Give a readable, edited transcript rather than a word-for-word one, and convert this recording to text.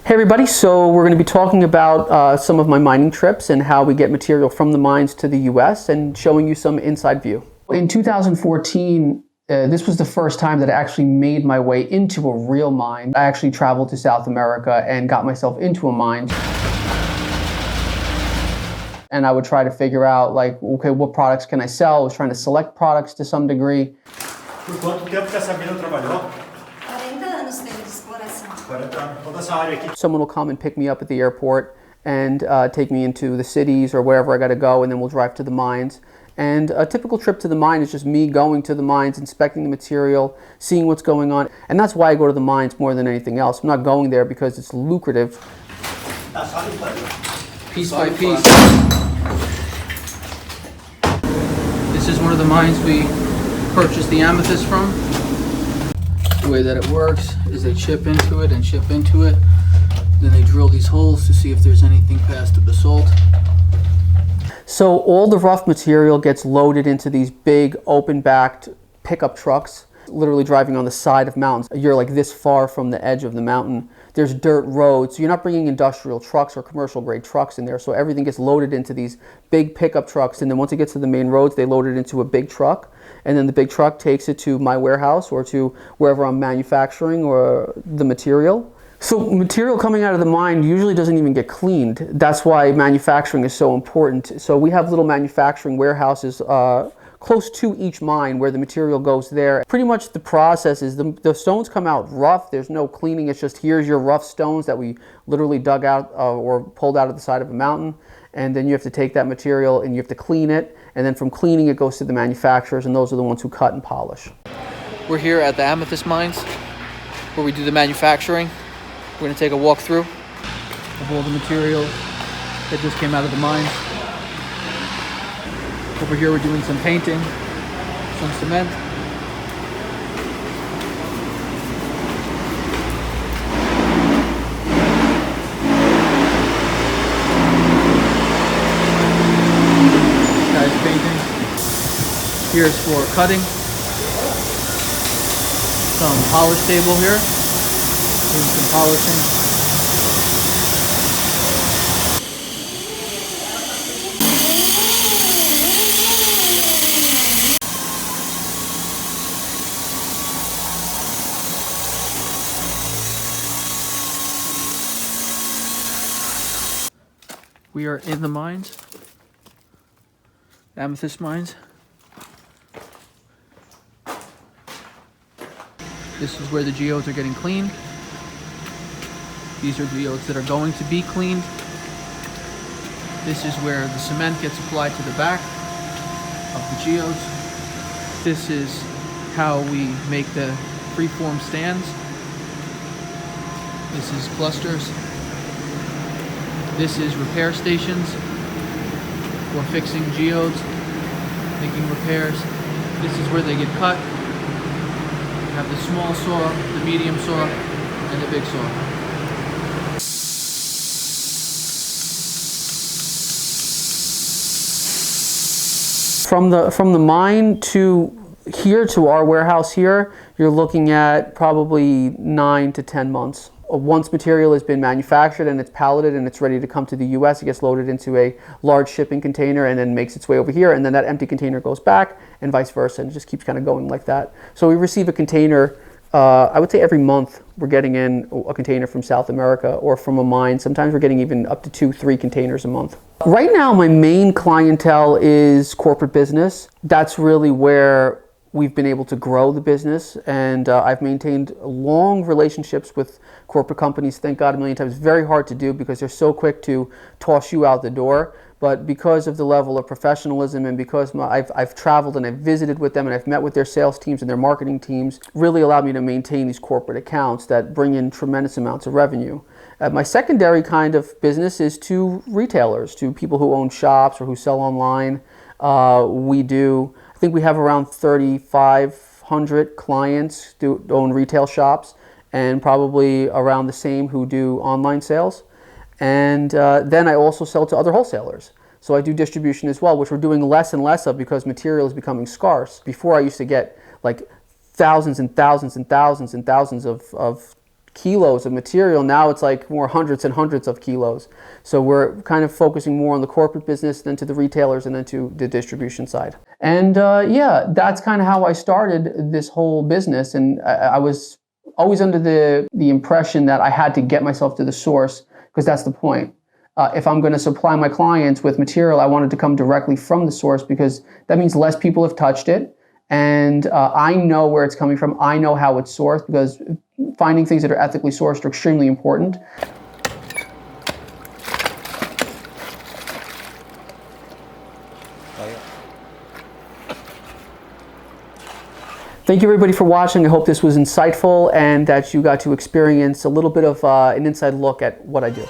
Hey everybody, so we're going to be talking about some of my mining trips and how we get material from the mines to the US and showing you some inside view. In 2014, this was the first time that I actually made my way into a real mine. I actually traveled to South America and got myself into a mine. And I would try to figure out, like, okay, what products can I sell? I was trying to select products to some degree. Por quanto tempo que a Sabina trabalhou? 40 anos teve de exploração. 40 anos. Toda essa área aqui. Someone will come and pick me up at the airport and take me into the cities or wherever I got to go, and then we'll drive to the mines. And a typical trip to the mine is just me going to the mines, inspecting the material, seeing what's going on. And that's why I go to the mines more than anything else. I'm not going there because it's lucrative. Piece by piece. This is one of the mines we purchased the amethyst from. The way that it works is they chip into it and chip into it. Then they drill these holes to see if there's anything past the basalt. So all the rough material gets loaded into these big open-backed pickup trucks, literally driving on the side of mountains. You're like this far from the edge of the mountain. There's dirt roads, so you're not bringing industrial trucks or commercial grade trucks in there, so everything gets loaded into these big pickup trucks, and then once it gets to the main roads, they load it into a big truck, and then the big truck takes it to my warehouse or to wherever I'm manufacturing or the material. So material coming out of the mine usually doesn't even get cleaned. That's why manufacturing is so important. So we have little manufacturing warehouses close to each mine where the material goes there. Pretty much the process is the stones come out rough. There's no cleaning. It's just here's your rough stones that we literally dug out or pulled out of the side of a mountain. And then you have to take that material and you have to clean it. And then from cleaning it goes to the manufacturers, and those are the ones who cut and polish. We're here at the amethyst mines where we do the manufacturing. We're going to take a walk through of all the materials that just came out of the mines. Over here we're doing some painting, some cement. Guys painting. Here's for cutting. Some polish table here. Doing some polishing. We are in the mines, amethyst mines. This is where the geodes are getting cleaned. These are geodes that are going to be cleaned. This is where the cement gets applied to the back of the geodes. This is how we make the freeform stands. This is clusters. This is repair stations for fixing geodes, making repairs. This is where they get cut. We have the small saw, the medium saw, and the big saw. From the mine to here, to our warehouse here, you're looking at probably 9 to 10 months. Once material has been manufactured and it's palleted and it's ready to come to the US, it gets loaded into a large shipping container and then makes its way over here, and then that empty container goes back and vice versa, and it just keeps kind of going like that. So we receive a container, I would say every month we're getting in a container from South America or from a mine. Sometimes we're getting even up to 2-3 containers a month. Right now my main clientele is corporate business. That's really where we've been able to grow the business, and I've maintained long relationships with corporate companies, thank God, a million times. Very hard to do because they're so quick to toss you out the door, but because of the level of professionalism and because I've traveled and I've visited with them and I've met with their sales teams and their marketing teams, really allowed me to maintain these corporate accounts that bring in tremendous amounts of revenue. My secondary kind of business is to retailers, to people who own shops or who sell online. I think we have around 3,500 clients who own retail shops, and probably around the same who do online sales. And then I also sell to other wholesalers. So I do distribution as well, which we're doing less and less of because material is becoming scarce. Before I used to get like thousands and thousands and thousands and thousands of kilos of material. Now it's like more hundreds and hundreds of kilos. So we're kind of focusing more on the corporate business than to the retailers and then to the distribution side. And yeah, that's kind of how I started this whole business. And I was always under the impression that I had to get myself to the source, because that's the point. If I'm going to supply my clients with material, I want it to come directly from the source, because that means less people have touched it. And I know where it's coming from. I know how it's sourced, because finding things that are ethically sourced are extremely important. Thank you everybody for watching. I hope this was insightful and that you got to experience a little bit of an inside look at what I do.